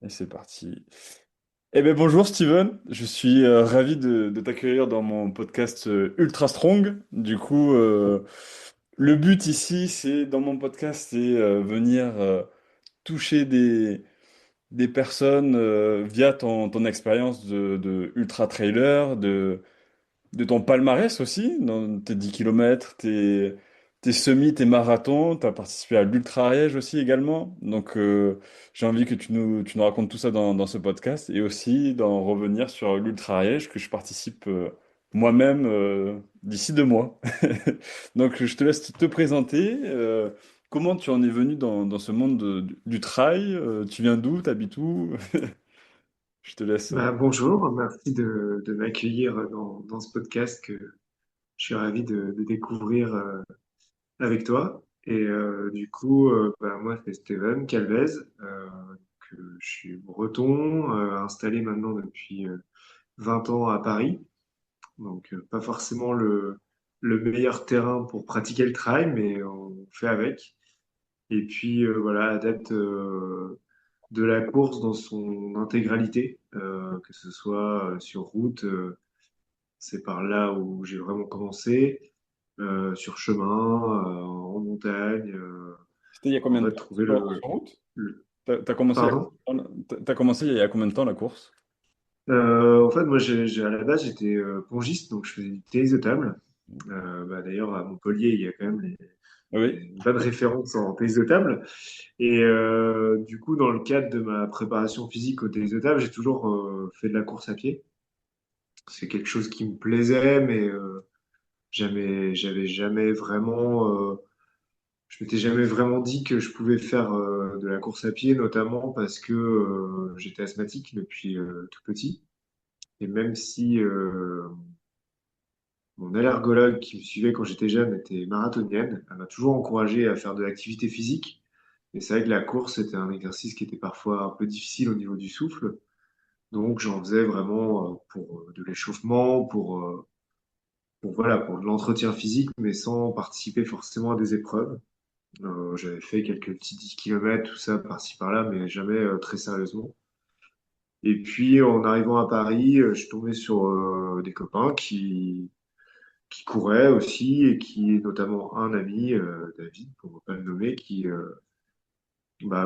Et c'est parti. Eh bien bonjour Steven, je suis ravi de t'accueillir dans mon podcast Ultra Strong. Le but ici, c'est dans mon podcast, c'est venir toucher des personnes via ton expérience de ultra trailer, de ton palmarès aussi, dans tes 10 kilomètres, tes semis, tes marathons, tu as participé à l'Ultra Ariège aussi également. J'ai envie que tu nous racontes tout ça dans ce podcast et aussi d'en revenir sur l'Ultra Ariège que je participe moi-même d'ici 2 mois. Donc je te laisse te présenter. Comment tu en es venu dans ce monde du trail? Tu viens d'où? T'habites où? Je te laisse. Bonjour, merci de m'accueillir dans ce podcast que je suis ravi de découvrir avec toi. Moi, c'est Steven Calvez, que je suis breton, installé maintenant depuis 20 ans à Paris. Pas forcément le meilleur terrain pour pratiquer le trail, mais on fait avec. Voilà, adepte de la course dans son intégralité, que ce soit sur route, c'est par là où j'ai vraiment commencé, sur chemin, en montagne, C'était il y a en combien de fait, temps trouver sur route? le- T'as commencé Pardon? t'as commencé il y a combien de temps la course? En fait, moi, à la base, j'étais pongiste, donc je faisais du tennis de table. D'ailleurs, à Montpellier, il y a quand même Oui. une bonne référence en tennis de table. Du coup, dans le cadre de ma préparation physique au tennis de table, j'ai toujours fait de la course à pied. C'est quelque chose qui me plaisait, mais j'avais jamais vraiment, je m'étais jamais vraiment dit que je pouvais faire de la course à pied, notamment parce que j'étais asthmatique depuis tout petit. Et même si mon allergologue qui me suivait quand j'étais jeune était marathonienne, elle m'a toujours encouragé à faire de l'activité physique. Et c'est vrai que la course était un exercice qui était parfois un peu difficile au niveau du souffle. Donc j'en faisais vraiment pour de l'échauffement, pour de l'entretien physique, mais sans participer forcément à des épreuves. J'avais fait quelques petits 10 kilomètres, tout ça, par-ci par-là, mais jamais très sérieusement. Et puis, en arrivant à Paris, je suis tombé sur des copains qui couraient aussi, et qui, notamment un ami, David, pour ne pas le nommer, qui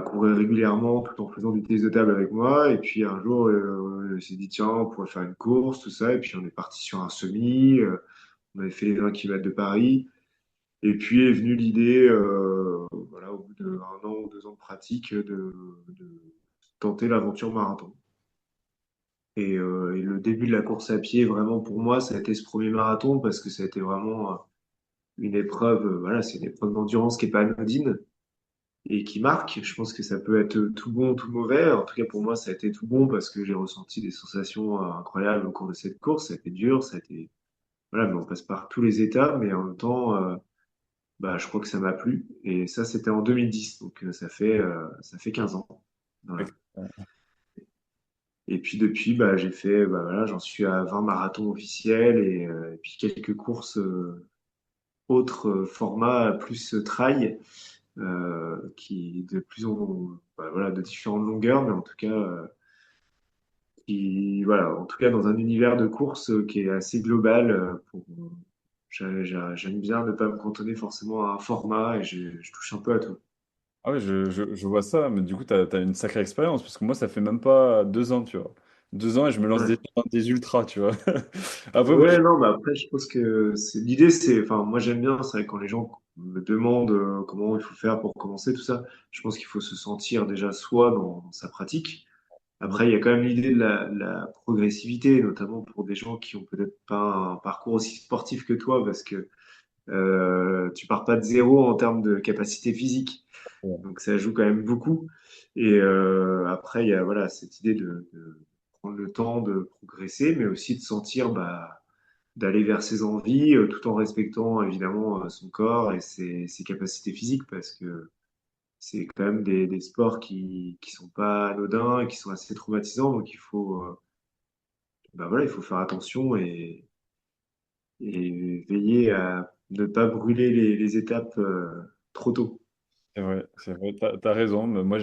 courait régulièrement tout en faisant du tennis de table avec moi. Et puis, un jour, il s'est dit, tiens, on pourrait faire une course, tout ça. Et puis, on est parti sur un semi. On avait fait les 20 km de Paris. Et puis est venue l'idée, voilà, au bout d'un an ou 2 ans de pratique, de tenter l'aventure marathon. Et le début de la course à pied, vraiment pour moi, ça a été ce premier marathon parce que ça a été vraiment une épreuve, voilà, c'est une épreuve d'endurance qui est pas anodine et qui marque. Je pense que ça peut être tout bon, tout mauvais. En tout cas, pour moi, ça a été tout bon parce que j'ai ressenti des sensations incroyables au cours de cette course. Ça a été dur, ça a été, voilà, mais on passe par tous les étapes, mais en même temps, je crois que ça m'a plu. Et ça, c'était en 2010, donc ça fait 15 ans. Voilà. Et puis depuis, j'ai fait, voilà, j'en suis à 20 marathons officiels et puis quelques courses autres formats plus trail qui de plus en voilà, de différentes longueurs, mais en tout cas en tout cas dans un univers de course qui est assez global. J'aime bien ne pas me cantonner forcément à un format et je touche un peu à tout. Ah ouais, je vois ça, mais du coup, t'as une sacrée expérience, parce que moi, ça fait même pas 2 ans, tu vois. 2 ans et je me lance Ouais. déjà dans des ultras, tu vois. Après, moi, Ouais, non, mais après, je pense que l'idée, enfin, moi j'aime bien, c'est vrai, quand les gens me demandent comment il faut faire pour commencer, tout ça, je pense qu'il faut se sentir déjà soi dans sa pratique. Après, il y a quand même l'idée de la progressivité, notamment pour des gens qui ont peut-être pas un parcours aussi sportif que toi, parce que tu pars pas de zéro en termes de capacité physique. Donc ça joue quand même beaucoup. Et après, il y a voilà, cette idée de prendre le temps de progresser, mais aussi de sentir d'aller vers ses envies, tout en respectant évidemment son corps et ses capacités physiques, parce que c'est quand même des sports qui sont pas anodins et qui sont assez traumatisants. Donc il faut faire attention et veiller à ne pas brûler les étapes trop tôt. c'est vrai, t'as raison. Mais moi,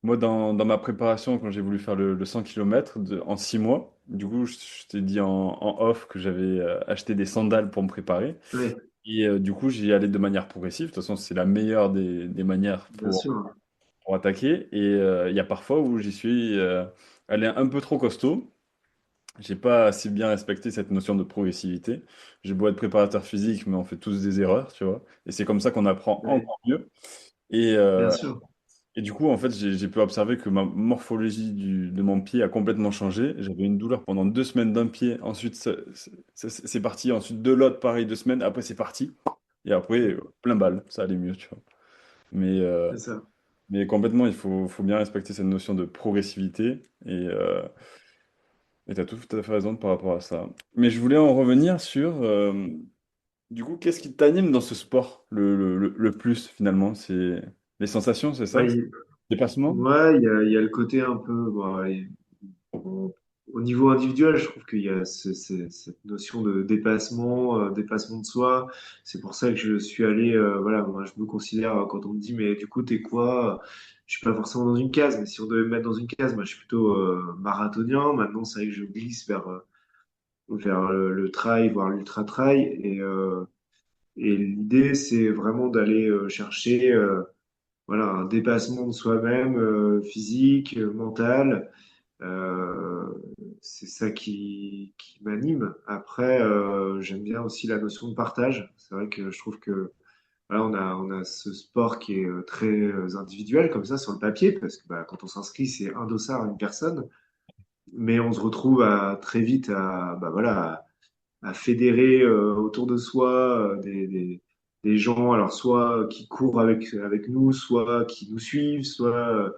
Moi, dans ma préparation, quand j'ai voulu faire le 100 km en 6 mois, du coup, je t'ai dit en off que j'avais acheté des sandales pour me préparer. Oui, Et du coup, j'y allais de manière progressive. De toute façon, c'est la meilleure des manières bien sûr. pour attaquer. Et il y a parfois où j'y suis allé un peu trop costaud. J'ai pas assez bien respecté cette notion de progressivité. J'ai beau être préparateur physique, mais on fait tous des erreurs, tu vois. Et c'est comme ça qu'on apprend Oui, encore mieux. Et, bien euh, sûr. et du coup, en fait, j'ai pu observer que ma morphologie de mon pied a complètement changé. J'avais une douleur pendant 2 semaines d'un pied. Ensuite, c'est parti. Ensuite, de l'autre, pareil, 2 semaines. Après, c'est parti. Et après, plein balle. Ça allait mieux, tu vois. Mais, euh, C'est ça. mais complètement, faut bien respecter cette notion de progressivité. Et tu as tout à fait raison par rapport à ça. Mais je voulais en revenir sur, du coup, qu'est-ce qui t'anime dans ce sport le plus, finalement? C'est les sensations, c'est Ouais, ça? Dépassement? ouais, il y a le côté un peu, bon, au au niveau individuel, je trouve qu'il y a cette notion de dépassement, dépassement de soi. C'est pour ça que je suis allé, voilà, moi je me considère, quand on me dit, mais du coup, t'es quoi? Je suis pas forcément dans une case, mais si on devait me mettre dans une case, moi je suis plutôt marathonien. Maintenant, c'est vrai que je glisse vers le trail, voire l'ultra trail. Et l'idée, c'est vraiment d'aller chercher voilà, un dépassement de soi-même, physique, mental. Euh, c'est ça qui m'anime. Après, j'aime bien aussi la notion de partage. C'est vrai que je trouve que voilà, on a ce sport qui est très individuel comme ça sur le papier, parce que bah, quand on s'inscrit, c'est un dossard à une personne, mais on se retrouve très vite bah, voilà, à fédérer autour de soi des gens, alors soit qui courent avec nous, soit qui nous suivent, soit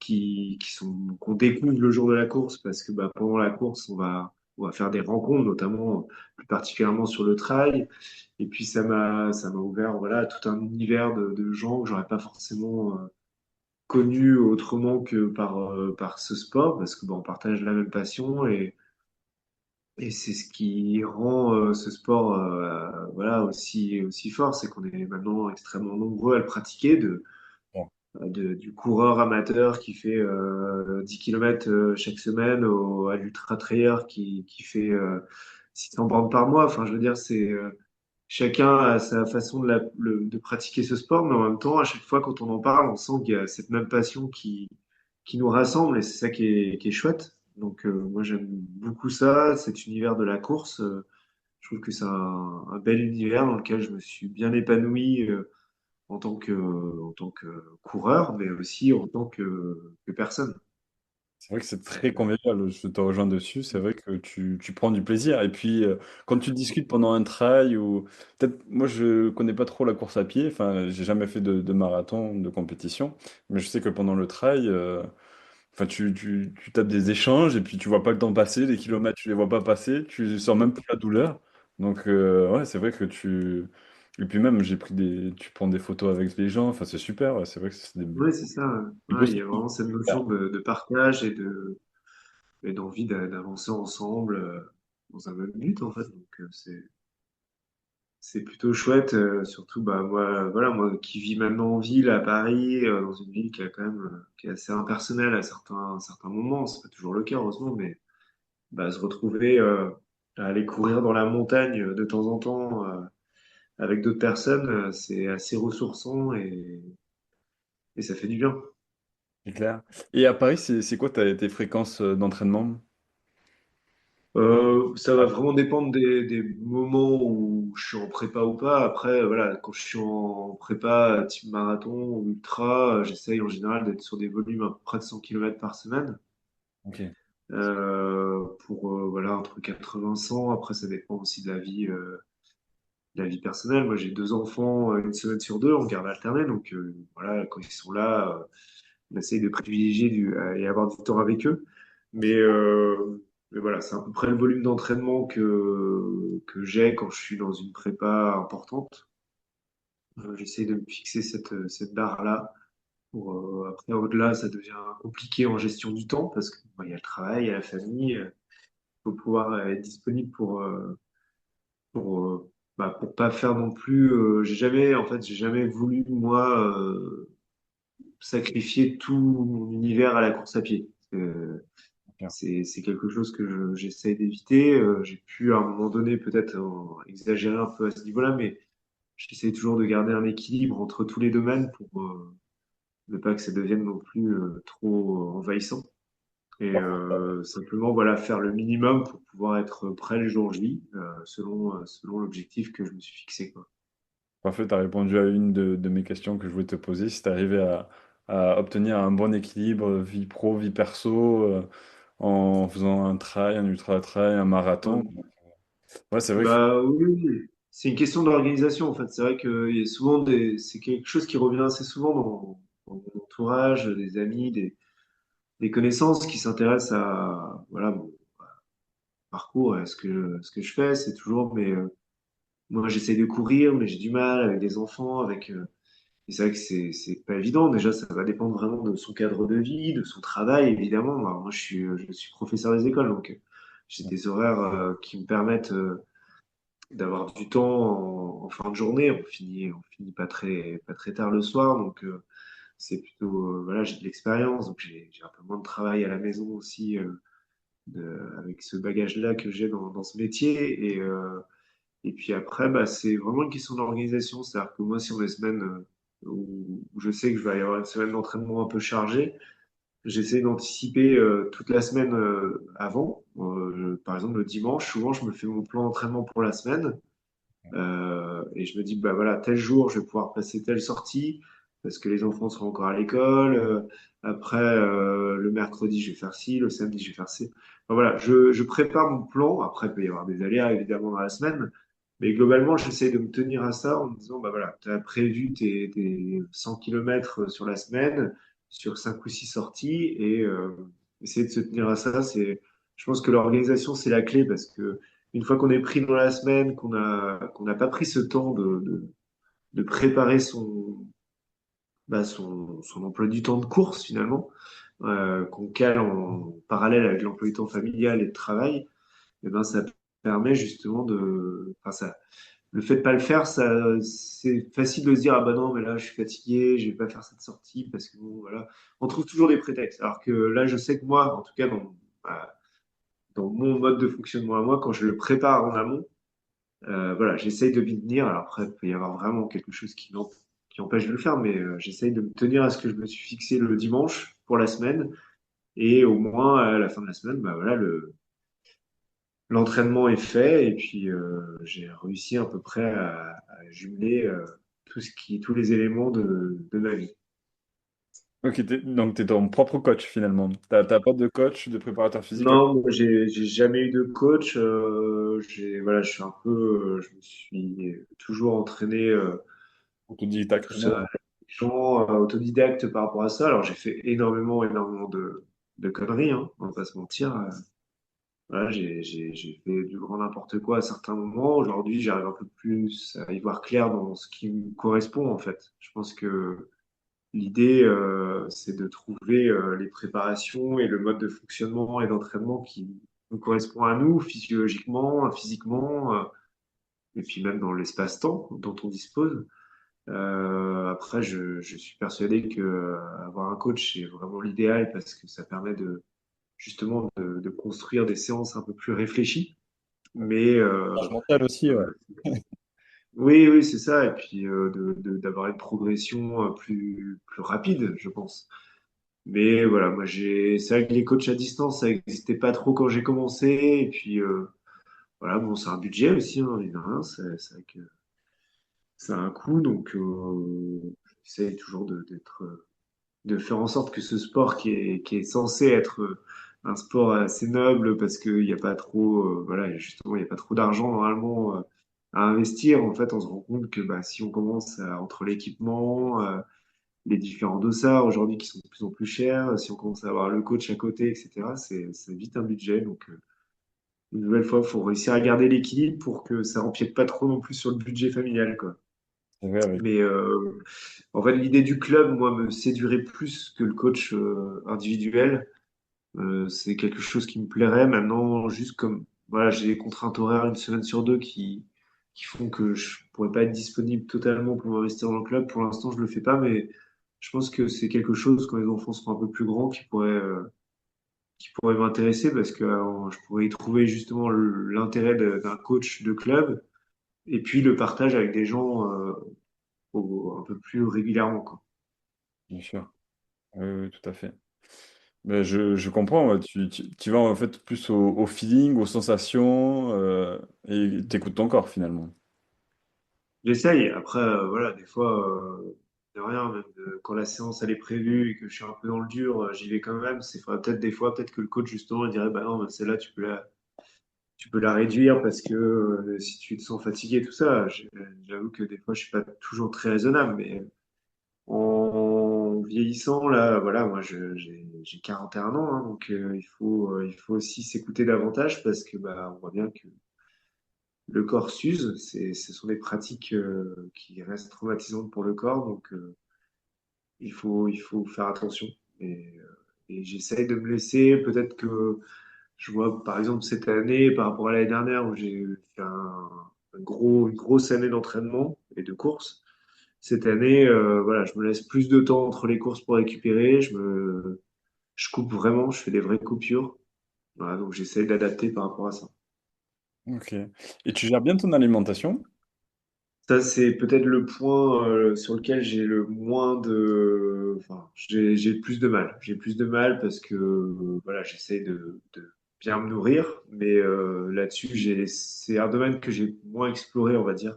qu'on découvre le jour de la course, parce que bah, pendant la course, on va faire des rencontres, notamment plus particulièrement sur le trail. Et puis ça m'a ouvert voilà, tout un univers de gens que j'aurais pas forcément connus autrement que par ce sport, parce que bah, on partage la même passion et c'est ce qui rend ce sport voilà, aussi fort, c'est qu'on est maintenant extrêmement nombreux à le pratiquer, Bon. du coureur amateur qui fait 10 km chaque semaine à l'ultra trailer qui fait 600 bornes par mois. Enfin, je veux dire, chacun a sa façon de pratiquer ce sport, mais en même temps, à chaque fois quand on en parle, on sent qu'il y a cette même passion qui nous rassemble et c'est ça qui est chouette. Donc moi j'aime beaucoup ça, cet univers de la course. Je trouve que c'est un bel univers dans lequel je me suis bien épanoui en tant que coureur, mais aussi en tant que personne. C'est vrai que c'est très convivial, je te rejoins dessus, c'est vrai que tu prends du plaisir. Et puis, quand tu discutes pendant un trail, ou peut-être, moi je connais pas trop la course à pied, enfin, j'ai jamais fait de marathon, de compétition, mais je sais que pendant le trail, enfin, tu tapes des échanges et puis tu vois pas le temps passer, les kilomètres, tu les vois pas passer, tu sens même plus la douleur. Donc, ouais, c'est vrai que tu. Et puis même, tu prends des photos avec les gens, enfin, c'est super, ouais, c'est vrai que c'est Oui, c'est ça. des beaux Ouais, il y a souvenirs. vraiment cette notion de partage et d'envie d'avancer ensemble dans un même but en fait. Donc c'est plutôt chouette. Surtout bah moi voilà moi qui vis maintenant en ville à Paris, dans une ville qui a quand même qui est assez impersonnelle à certains moments. C'est pas toujours le cas heureusement, mais bah, se retrouver à aller courir dans la montagne de temps en temps avec d'autres personnes, c'est assez ressourçant et ça fait du bien. C'est clair. Et à Paris, c'est quoi tes fréquences d'entraînement? Ça va vraiment dépendre des moments où je suis en prépa ou pas. Après, voilà, quand je suis en prépa type marathon ou ultra, j'essaye en général d'être sur des volumes à peu près de 100 km par semaine. Ok. Pour voilà, entre 80 et 100. Après, ça dépend aussi de la vie personnelle. Moi, j'ai deux enfants, une semaine sur deux, en garde alternée. Donc, voilà, quand ils sont là, on essaye de privilégier et avoir du temps avec eux. Mais, euh, mais voilà, c'est à peu près le volume d'entraînement que j'ai quand je suis dans une prépa importante. J'essaye de me fixer cette barre-là. Après, au-delà, ça devient compliqué en gestion du temps parce que il y a le travail, il y a la famille. Il faut pouvoir être disponible pour, pour pas faire non plus. J'ai jamais voulu moi sacrifier tout mon univers à la course à pied. Ok. C'est quelque chose que j'essaie d'éviter. J'ai pu à un moment donné peut-être exagérer un peu à ce niveau-là, mais j'essaie toujours de garder un équilibre entre tous les domaines pour ne pas que ça devienne non plus trop envahissant. Et simplement voilà faire le minimum pour pouvoir être prêt le jour J selon l'objectif que je me suis fixé quoi. Parfait, tu as répondu à une de mes questions que je voulais te poser, si tu arrivé à obtenir un bon équilibre vie pro, vie perso, en faisant un trail, un ultra-trail, un marathon. Ouais. Ouais, c'est vrai que Bah oui, oui. C'est une question d'organisation en fait. C'est vrai que il y a souvent c'est quelque chose qui revient assez souvent dans mon entourage, des amis, des connaissances qui s'intéressent à voilà mon parcours, à ce que je fais. C'est toujours mais moi j'essaie de courir, mais j'ai du mal avec des enfants, avec et c'est vrai que c'est pas évident. Déjà, ça va dépendre vraiment de son cadre de vie, de son travail, évidemment. Alors, moi, je suis professeur des écoles, donc j'ai des horaires qui me permettent d'avoir du temps en fin de journée. On finit pas très tard le soir, donc c'est plutôt, voilà, j'ai de l'expérience, donc j'ai un peu moins de travail à la maison aussi avec ce bagage-là que j'ai dans ce métier. Et puis après, bah, c'est vraiment une question d'organisation. C'est-à-dire que moi, si on a une semaine où je sais que je vais y avoir une semaine d'entraînement un peu chargée, j'essaie d'anticiper toute la semaine avant. Par exemple, le dimanche, souvent, je me fais mon plan d'entraînement pour la semaine. Et je me dis, bah voilà, tel jour, je vais pouvoir passer telle sortie parce que les enfants seront encore à l'école. Après, le mercredi, je vais faire ci, le samedi, je vais faire ci. Enfin, voilà, je prépare mon plan. Après, il peut y avoir des aléas, évidemment, dans la semaine. Mais globalement, j'essaie de me tenir à ça en me disant, bah voilà, tu as prévu tes 100 kilomètres sur la semaine, sur 5 ou 6 sorties, et essayer de se tenir à ça, je pense que l'organisation, c'est la clé parce que une fois qu'on est pris dans la semaine, qu'on n'a pas pris ce temps de préparer son emploi du temps de course finalement, qu'on cale en parallèle avec l'emploi du temps familial et de travail, et ben ça permet justement enfin ça, le fait de pas le faire, ça, c'est facile de se dire ah bah non mais là je suis fatigué, je vais pas faire cette sortie parce que bon voilà, on trouve toujours des prétextes. Alors que là je sais que moi, en tout cas dans mon mode de fonctionnement à moi, quand je le prépare en amont voilà, j'essaye de m'y tenir. Alors après, il peut y avoir vraiment quelque chose qui empêche de le faire, mais j'essaye de me tenir à ce que je me suis fixé le dimanche pour la semaine. Et au moins, à la fin de la semaine, bah voilà, l'entraînement est fait. Et puis, j'ai réussi à peu près à jumeler tous les éléments de ma vie. ok, donc tu es ton propre coach finalement. T'as pas de coach, de préparateur physique. Non, moi, j'ai jamais eu de coach. Voilà, je suis un peu, je me suis toujours entraîné. Tout Autodidactement. ça, gens autodidacte par rapport à ça. Alors j'ai fait énormément de conneries, hein, on va pas se mentir. Voilà, j'ai fait du grand n'importe quoi à certains moments. Aujourd'hui, j'arrive un peu plus à y voir clair dans ce qui me correspond en fait. Je pense que l'idée, c'est de trouver les préparations et le mode de fonctionnement et d'entraînement qui nous correspond à nous, physiologiquement, physiquement, et puis même dans l'espace-temps dont on dispose. Après, je suis persuadé que avoir un coach, c'est vraiment l'idéal parce que ça permet justement de construire des séances un peu plus réfléchies. Mais Charge mentale aussi, ouais. oui, oui, c'est ça. Et puis d'avoir une progression plus rapide, je pense. Mais voilà, c'est vrai que les coachs à distance, ça n'existait pas trop quand j'ai commencé. Et puis voilà, bon, c'est un budget aussi, hein, mine de rien. C'est vrai que ça a un coût, donc j'essaie toujours de faire en sorte que ce sport qui est censé être un sport assez noble parce qu'il n'y a pas trop, voilà, justement, il n'y a pas trop d'argent normalement à investir. En fait, on se rend compte que bah, si on commence entre l'équipement, les différents dossards aujourd'hui qui sont de plus en plus chers, si on commence à avoir le coach à côté, etc., c'est vite un budget. Donc, une nouvelle fois, il faut réussir à garder l'équilibre pour que ça empiète pas trop non plus sur le budget familial, quoi. C'est vrai, avec. Mais en fait, l'idée du club, moi, me séduirait plus que le coach individuel. C'est quelque chose qui me plairait. Maintenant, juste comme voilà, j'ai des contraintes horaires une semaine sur deux qui font que je pourrais pas être disponible totalement pour m'investir dans le club. Pour l'instant, je le fais pas, mais je pense que c'est quelque chose quand les enfants seront un peu plus grands qui pourrait m'intéresser parce que je pourrais y trouver justement l'intérêt d'un coach de club et puis le partage avec des gens un peu plus régulièrement, quoi. Bien sûr. Oui, oui, tout à fait. Mais je comprends, ouais. Tu vas en fait plus au feeling, aux sensations, et t'écoutes ton corps finalement. J'essaye. Après, voilà, des fois, de rien, même quand la séance elle est prévue et que je suis un peu dans le dur, j'y vais quand même. C'est peut-être des fois, peut-être que le coach justement il dirait, bah non, celle-là tu peux la réduire parce que si tu te sens fatigué, tout ça. J'avoue que des fois, je suis pas toujours très raisonnable, mais en vieillissant, là, voilà, moi, j'ai 41 ans, hein, donc il faut aussi s'écouter davantage parce que bah, on voit bien que le corps s'use. Ce sont des pratiques qui restent traumatisantes pour le corps, donc il faut faire attention. Et j'essaye de me laisser, peut-être que je vois, par exemple, cette année, par rapport à l'année dernière, où j'ai fait une grosse année d'entraînement et de course. Cette année, voilà, je me laisse plus de temps entre les courses pour récupérer. Je coupe vraiment, je fais des vraies coupures. Voilà, donc j'essaye d'adapter par rapport à ça. Ok. Et tu gères bien ton alimentation? Ça, c'est peut-être le point sur lequel j'ai le moins de... Enfin, j'ai plus de mal. J'ai plus de mal parce que voilà, j'essaye de bien me nourrir, mais là-dessus, c'est un domaine que j'ai moins exploré, on va dire.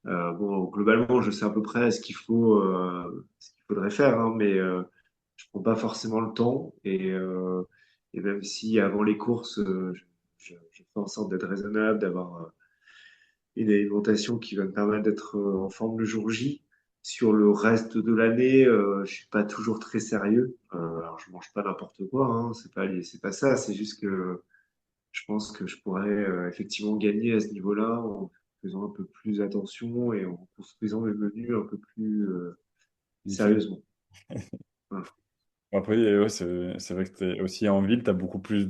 Bon, globalement, je sais à peu près ce qu'il faudrait faire, hein, mais je prends pas forcément le temps. Et même si avant les courses, je fais en sorte d'être raisonnable, d'avoir une alimentation qui va me permettre d'être en forme le jour J. Sur le reste de l'année, je suis pas toujours très sérieux. Alors je mange pas n'importe quoi, hein, c'est pas ça. C'est juste que je pense que je pourrais effectivement gagner à ce niveau-là en faisant un peu plus attention et en construisant mes menus un peu plus Nickel. sérieusement. Voilà. Après, ouais, c'est vrai que t'es aussi en ville, tu as beaucoup plus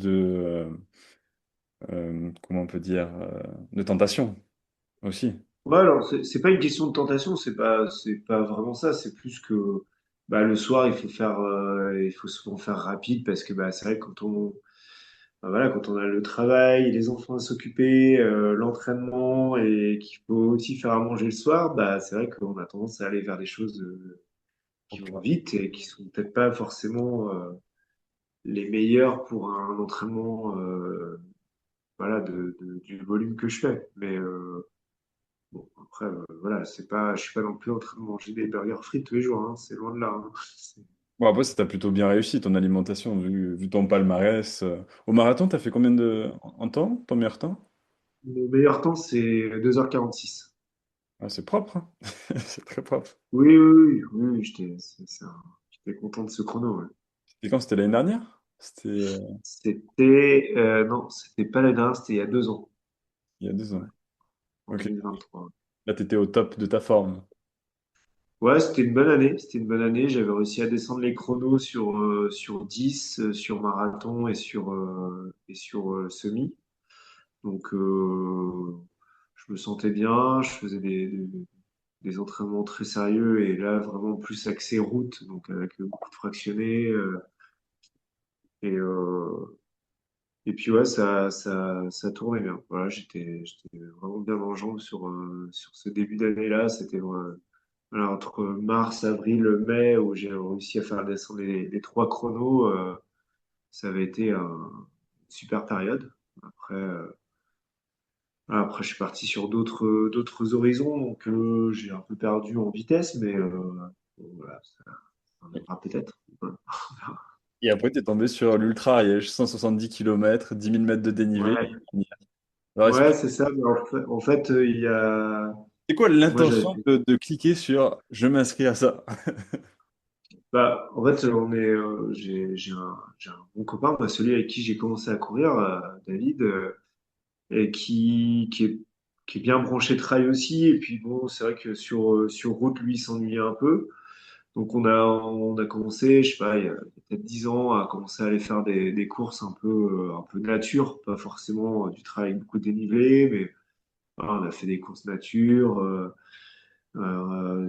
comment on peut dire, de tentation aussi. Ouais, alors c'est pas une question de tentation, c'est pas vraiment ça. C'est plus que bah, le soir il faut souvent faire rapide parce que bah c'est vrai que bah voilà, quand on a le travail, les enfants à s'occuper, l'entraînement et qu'il faut aussi faire à manger le soir, bah c'est vrai qu'on a tendance à aller vers des choses qui vont vite et qui sont peut-être pas forcément les meilleures pour un entraînement voilà du volume que je fais. Mais bon après voilà, c'est pas je suis pas non plus en train de manger des burgers frites tous les jours, hein, c'est loin de là, hein. Bon, après, ça t'a plutôt bien réussi ton alimentation, vu ton palmarès. Au marathon, t'as fait combien en temps, ton meilleur temps? Mon meilleur temps c'est 2h46. Ah, c'est propre, hein. C'est très propre. Oui, j'étais content de ce chrono, ouais. Et quand c'était l'année dernière? C'était C'était non, c'était pas l'année dernière, c'était il y a 2 ans, il y a 2 ans. ouais, en Ok. 2023. Là, t'étais au top de ta forme. Ouais, c'était une bonne année. C'était une bonne année. J'avais réussi à descendre les chronos sur 10, sur marathon et sur semi. Donc, je me sentais bien. Je faisais des entraînements très sérieux et là, vraiment plus axé route, donc avec beaucoup de fractionnés. Et, euh, et puis, ouais, ça tournait bien. Voilà, j'étais vraiment bien en jambes sur ce début d'année-là. C'était voilà, entre mars, avril, mai, où j'ai réussi à faire descendre les trois chronos, ça avait été une super période. Après, voilà, après, je suis parti sur d'autres horizons, donc j'ai un peu perdu en vitesse, mais bon, voilà, ça viendra peut-être. Voilà. Et après, t'es tombé sur l'Ultra Ariège, 170 km, 10 000 mètres de dénivelé. Ouais, Alors, ouais, c'est ça. Mais en fait, il y a, c'est quoi moi, j'avais, l'intention de cliquer sur je m'inscris à ça? bah, en fait, j'ai un bon copain, bah, celui avec qui j'ai commencé à courir, David. Et qui est bien branché trail aussi. Et puis bon, c'est vrai que sur route, lui, il s'ennuyait un peu. Donc on a commencé, je sais pas, il y a peut-être 10 ans, à commencer à aller faire des courses un peu de nature, pas forcément du trail avec beaucoup de dénivelé, mais voilà, on a fait des courses nature.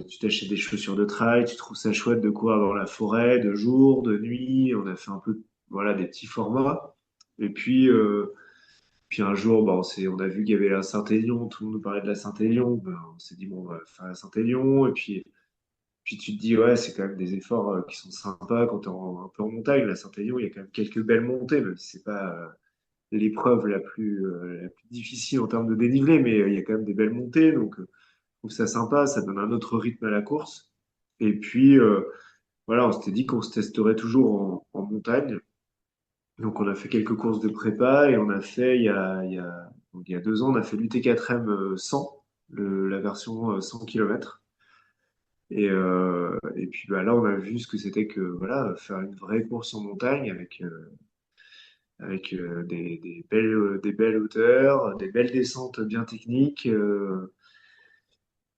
Tu t'achètes des chaussures de trail, tu trouves ça chouette de courir dans la forêt, de jour, de nuit. On a fait un peu, voilà, des petits formats. Et puis un jour, bah, on a vu qu'il y avait la Saint-Élion, tout le monde nous parlait de la Saint-Élion. Ben, on s'est dit, bon, on va faire la Saint-Élion. Et puis tu te dis, ouais, c'est quand même des efforts qui sont sympas quand tu es un peu en montagne. La Saint-Élion, il y a quand même quelques belles montées, même si c'est pas l'épreuve la plus difficile en termes de dénivelé, mais il y a quand même des belles montées. Donc, je trouve ça sympa, ça donne un autre rythme à la course. Et puis, voilà, on s'était dit qu'on se testerait toujours en montagne. Donc, on a fait quelques courses de prépa et on a fait, donc, il y a 2 ans, on a fait l'UT4M 100, la version 100 km. Et puis bah, là, on a vu ce que c'était que voilà, faire une vraie course en montagne avec des belles hauteurs, des belles descentes bien techniques.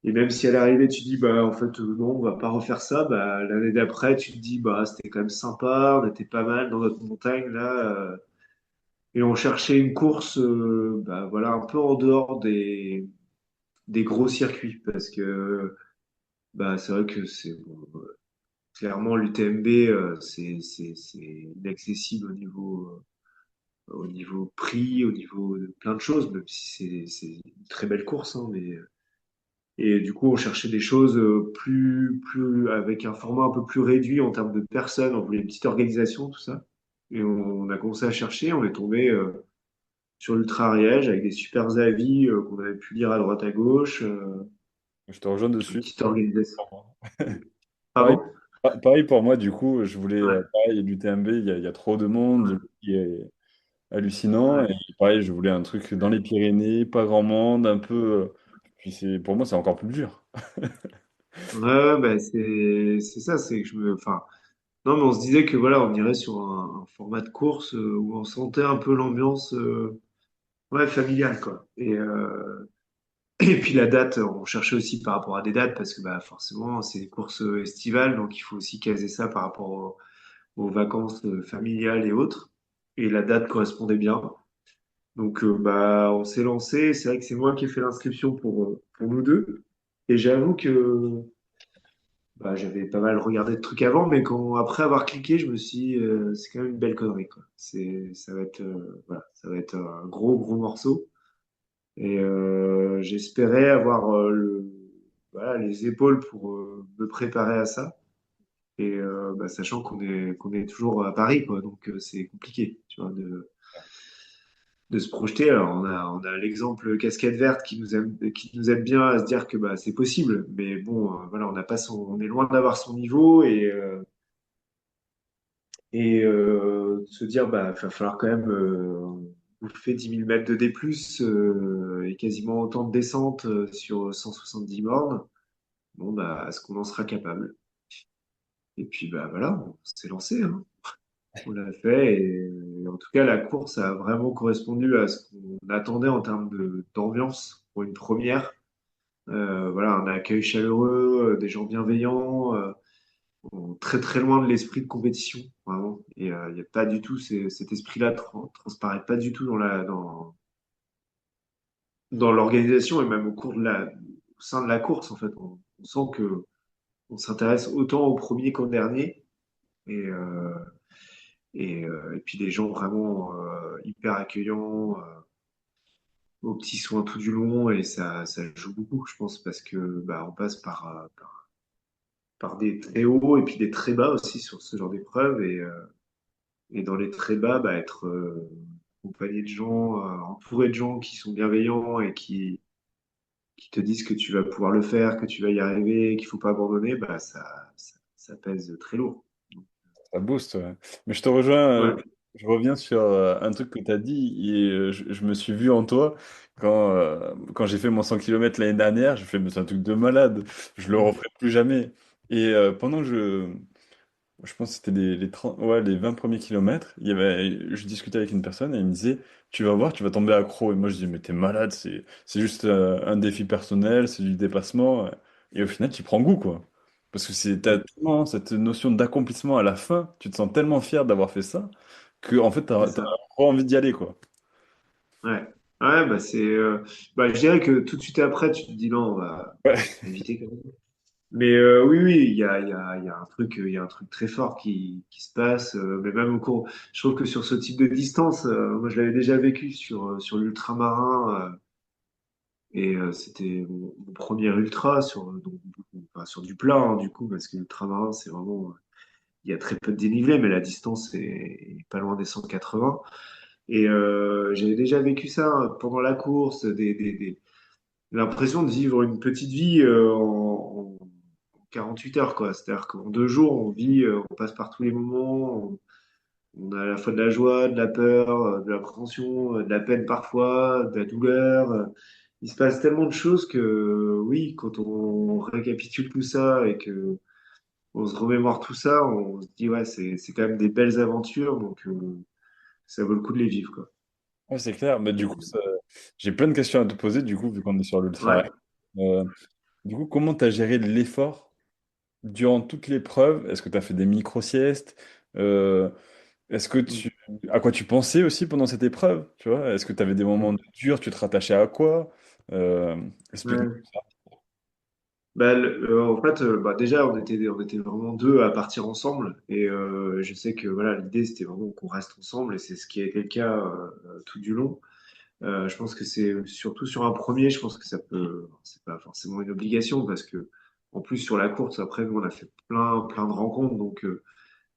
Et même si à l'arrivée, tu dis, bah, en fait, non, on va pas refaire ça, bah, l'année d'après, tu te dis, bah, c'était quand même sympa, on était pas mal dans notre montagne, là, et on cherchait une course, bah, voilà, un peu en dehors des gros circuits, parce que, bah, c'est vrai que bon, clairement, l'UTMB, c'est inaccessible au niveau prix, au niveau de plein de choses, même si c'est une très belle course, hein, mais, et du coup, on cherchait des choses avec un format un peu plus réduit en termes de personnes. On voulait une petite organisation, tout ça. Et on a commencé à chercher. On est tombé sur l'Ultra Ariège avec des super avis qu'on avait pu lire à droite à gauche. Je te rejoins Une dessus. petite organisation. Pareil, Pardon? pareil pour moi, du coup, je voulais, Ouais, pareil, l'UTMB, il y a trop de monde, ouais, qui est hallucinant. Et ouais. pareil, je voulais un truc dans les Pyrénées, pas grand monde, un peu. Puis pour moi, c'est encore plus dur. Ouais, bah, c'est ça, c'est que enfin, non, mais on se disait que voilà, on irait sur un format de course où on sentait un peu l'ambiance, ouais, familiale, quoi. Et puis la date, on cherchait aussi par rapport à des dates parce que bah, forcément, c'est des courses estivales, donc il faut aussi caser ça par rapport aux vacances familiales et autres. Et la date correspondait bien. Donc bah, on s'est lancé. C'est vrai que c'est moi qui ai fait l'inscription pour nous deux. Et j'avoue que bah, j'avais pas mal regardé de trucs avant, mais après avoir cliqué, je me suis dit, c'est quand même une belle connerie, quoi. Ça va être, voilà, ça va être un gros, gros morceau. Et j'espérais avoir voilà, les épaules pour me préparer à ça. Et bah, sachant qu'on est toujours à Paris, quoi, donc c'est compliqué, tu vois, de se projeter. Alors on a l'exemple casquette verte qui nous aide bien à se dire que bah, c'est possible, mais bon, voilà, on n'a pas on est loin d'avoir son niveau et se dire bah, il va falloir quand même bouffer 10 000 mètres de D+, et quasiment autant de descentes sur 170 bornes. Bon, bah, est-ce qu'on en sera capable? Et puis, bah, voilà, on s'est lancé, hein. On l'a fait. Et en tout cas, la course a vraiment correspondu à ce qu'on attendait en termes d'ambiance pour une première. Voilà, un accueil chaleureux, des gens bienveillants, très très loin de l'esprit de compétition, vraiment. Et il n'y a pas du tout cet esprit-là transparaît pas du tout dans l'organisation et même au sein de la course, en fait. On sent que on s'intéresse autant au premier qu'au dernier. Et, et puis des gens vraiment hyper accueillants, aux petits soins tout du long, et ça joue beaucoup, je pense, parce que bah, on passe par des très hauts et puis des très bas aussi sur ce genre d'épreuve. Et dans les très bas, bah, être accompagné de gens, entouré de gens qui sont bienveillants et qui te disent que tu vas pouvoir le faire, que tu vas y arriver, qu'il faut pas abandonner, bah, ça pèse très lourd. Ça booste, ouais. Mais je te rejoins, Ouais. je reviens sur un truc que tu as dit et je me suis vu en toi quand j'ai fait mon 100 km l'année dernière. J'ai fait, mais c'est un truc de malade, je le referai plus jamais. Et pendant que je pense que c'était les 30, ouais, les 20 premiers kilomètres, je discutais avec une personne et il me disait, tu vas voir, tu vas tomber accro. Et moi je dis, mais t'es malade, c'est juste un défi personnel, c'est du dépassement. Et au final, tu prends goût, quoi. Parce que t'as tellement cette notion d'accomplissement à la fin, tu te sens tellement fier d'avoir fait ça, que en fait, C'est t'as ça. trop envie d'y aller, quoi. Ouais. Ouais, bah bah, je dirais que tout de suite après, tu te dis non, Ouais, on va éviter quand même. Mais oui, oui, il y a un truc, il y a un truc très fort qui se passe. Mais même au cours, je trouve que sur ce type de distance, moi je l'avais déjà vécu sur l'ultramarin, c'était mon premier ultra enfin, sur du plat du coup, parce que l'ultramarin c'est vraiment, il y a très peu de dénivelé, mais la distance est pas loin des 180. Et j'avais déjà vécu ça pendant la course, l'impression de vivre une petite vie en 48 heures, quoi. C'est-à-dire qu'en 2 jours, on vit, on passe par tous les moments, on a à la fois de la joie, de la peur, de l'appréhension, de la peine parfois, de la douleur. Il se passe tellement de choses que, oui, quand on récapitule tout ça et que on se remémore tout ça, on se dit, ouais, c'est quand même des belles aventures, donc ça vaut le coup de les vivre, quoi. ouais, c'est clair. Mais du coup, j'ai plein de questions à te poser, du coup, vu qu'on est sur l'ultra. Ouais. Euh, du coup, comment tu as géré l'effort durant toute l'épreuve? Est-ce que tu as fait des micro-siestes? Euh, Est-ce que à quoi tu pensais aussi pendant cette épreuve? Tu vois? Est-ce que tu avais des moments durs? Tu te rattachais à quoi? Euh, Explique-moi Ouais. ça. Bah, en fait, bah, déjà, on était vraiment deux à partir ensemble. Et je sais que voilà, l'idée, c'était vraiment qu'on reste ensemble. Et c'est ce qui a été le cas tout du long. Je pense que c'est surtout sur un premier, je pense que ça peut, c'est pas forcément une obligation parce que en plus sur la course, après, nous, on a fait plein de rencontres. Donc,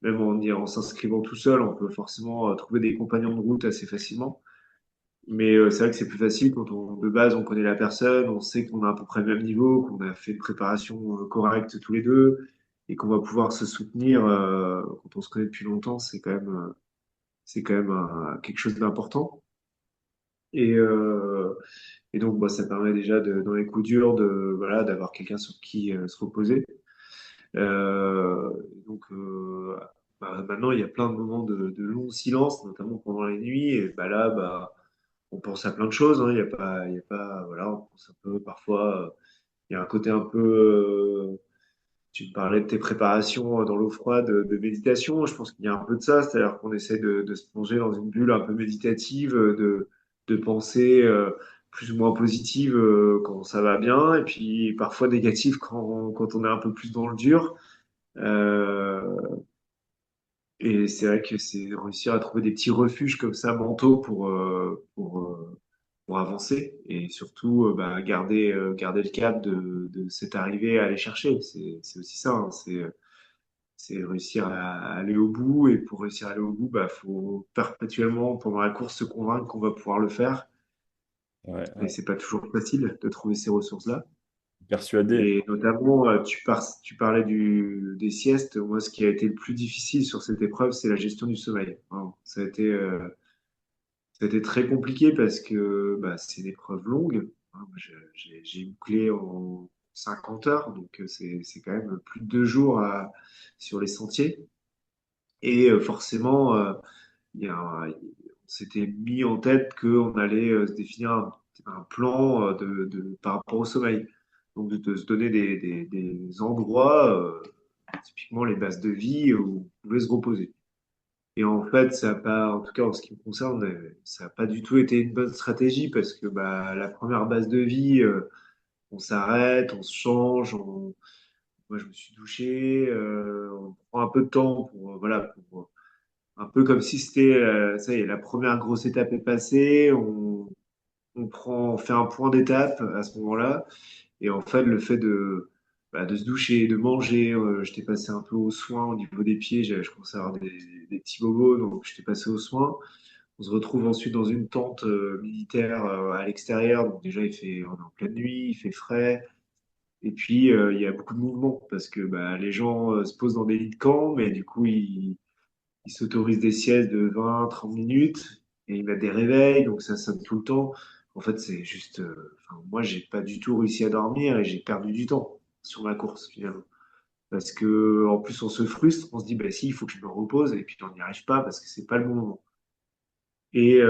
même en s'inscrivant tout seul, on peut forcément trouver des compagnons de route assez facilement. Mais c'est vrai que c'est plus facile quand de base, on connaît la personne, on sait qu'on a à peu près le même niveau, qu'on a fait une préparation correcte tous les deux et qu'on va pouvoir se soutenir quand on se connaît depuis longtemps. C'est quand même quelque chose d'important. Et, et donc, bah, ça permet déjà dans les coups durs voilà, d'avoir quelqu'un sur qui se reposer. Euh, donc, bah, maintenant, il y a plein de moments de long silence, notamment pendant les nuits. Et bah, là, bah, on pense à plein de choses. Hein. Il y a pas, voilà, on pense un peu parfois. Il y a un côté un peu. Tu me parlais de tes préparations dans l'eau froide de méditation. Je pense qu'il y a un peu de ça, c'est-à-dire qu'on essaie de se plonger dans une bulle un peu méditative, de pensée plus ou moins positive quand ça va bien, et puis parfois négative quand on est un peu plus dans le dur. Euh, et c'est vrai que c'est réussir à trouver des petits refuges comme ça mentaux pour avancer et surtout bah, garder le cap de cette arrivée à aller chercher. C'est aussi ça, hein. C'est réussir à aller au bout et pour réussir à aller au bout, bah, faut perpétuellement pendant la course se convaincre qu'on va pouvoir le faire Ouais, et ouais. c'est pas toujours facile de trouver ces ressources-là. Persuadé. Et notamment, tu parlais des siestes. Moi, ce qui a été le plus difficile sur cette épreuve, c'est la gestion du sommeil. Vraiment. Ça a été très compliqué parce que bah, c'est une épreuve longue. Hein. Moi, j'ai bouclé en 50 heures, donc c'est quand même plus de 2 jours sur les sentiers. Et forcément, on s'était mis en tête qu'on allait se définir un plan par rapport au sommeil. Donc de se donner des endroits, typiquement les bases de vie, où on pouvait se reposer. Et en fait, ça a pas, en tout cas en ce qui me concerne, ça n'a pas du tout été une bonne stratégie parce que bah, la première base de vie, on s'arrête, on se change, moi je me suis douché, on prend un peu de temps pour, voilà, un peu comme si c'était, ça y est, la première grosse étape est passée, on fait un point d'étape à ce moment-là. Et en fait, le fait bah, de se doucher, de manger, j'étais passé un peu aux soins au niveau des pieds, je commençais à avoir des petits bobos, donc j'étais passé aux soins. On se retrouve ensuite dans une tente militaire à l'extérieur, donc déjà on est en pleine nuit, il fait frais. Et puis, il y a beaucoup de mouvements parce que bah, les gens se posent dans des lits de camp, mais du coup, ils s'autorisent des siestes de 20, 30 minutes et ils mettent des réveils, donc ça sonne tout le temps. En fait, c'est juste, enfin, moi, j'ai pas du tout réussi à dormir et j'ai perdu du temps sur ma course finalement. Parce que, en plus, on se frustre, on se dit, bah si, il faut que je me repose et puis on n'y arrive pas parce que c'est pas le bon moment. Et,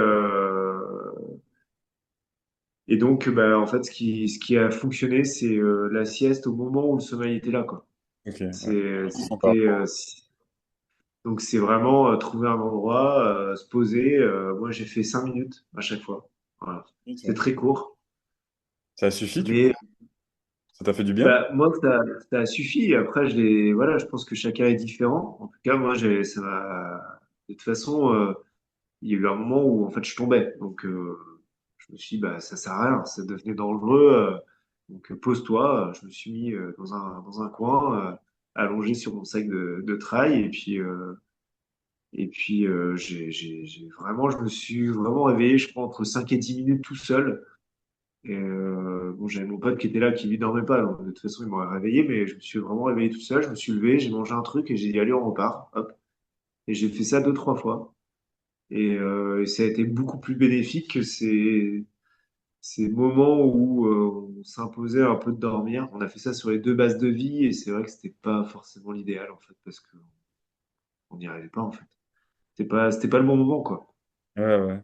et donc, bah, en fait, ce qui a fonctionné, c'est la sieste au moment où le sommeil était là, quoi. Ok, ouais. Sans C'était, par rapport. donc c'est vraiment trouver un endroit, se poser. Moi j'ai fait 5 minutes à chaque fois. Voilà. C'est Ok. très court, Ça suffit, tu mais penses? Ça t'a fait du bien? bah, moi, ça a suffi. Après, voilà, je pense que chacun est différent. En tout cas, moi, de toute façon, il y a eu un moment où, en fait, je tombais. Donc, je me suis dit, bah, ça sert à rien. Ça devenait dangereux. Donc, pose-toi. Je me suis mis dans un coin, allongé sur mon sac de trail. Et puis, vraiment, je me suis vraiment réveillé, je crois, entre 5 et 10 minutes tout seul. Et bon, j'avais mon pote qui était là, qui lui dormait pas, donc de toute façon, il m'aurait réveillé, mais je me suis vraiment réveillé tout seul. Je me suis levé, j'ai mangé un truc et j'ai dit, allez, on repart. Hop. Et j'ai fait ça deux, trois fois. Et ça a été beaucoup plus bénéfique que ces moments où on s'imposait un peu de dormir. On a fait ça sur les deux bases de vie et c'est vrai que c'était pas forcément l'idéal, en fait, parce qu'on n'y arrivait pas, en fait. C'était pas le bon moment, quoi. Ouais, ouais.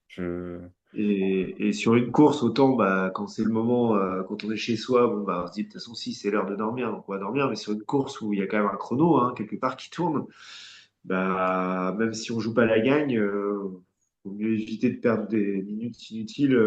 Je... Et sur une course, autant bah, quand c'est le moment, quand on est chez soi, bon, bah, on se dit de toute façon, si c'est l'heure de dormir, donc on va dormir. Mais sur une course où il y a quand même un chrono, hein, quelque part, qui tourne, bah, même si on joue pas la gagne, faut mieux éviter de perdre des minutes inutiles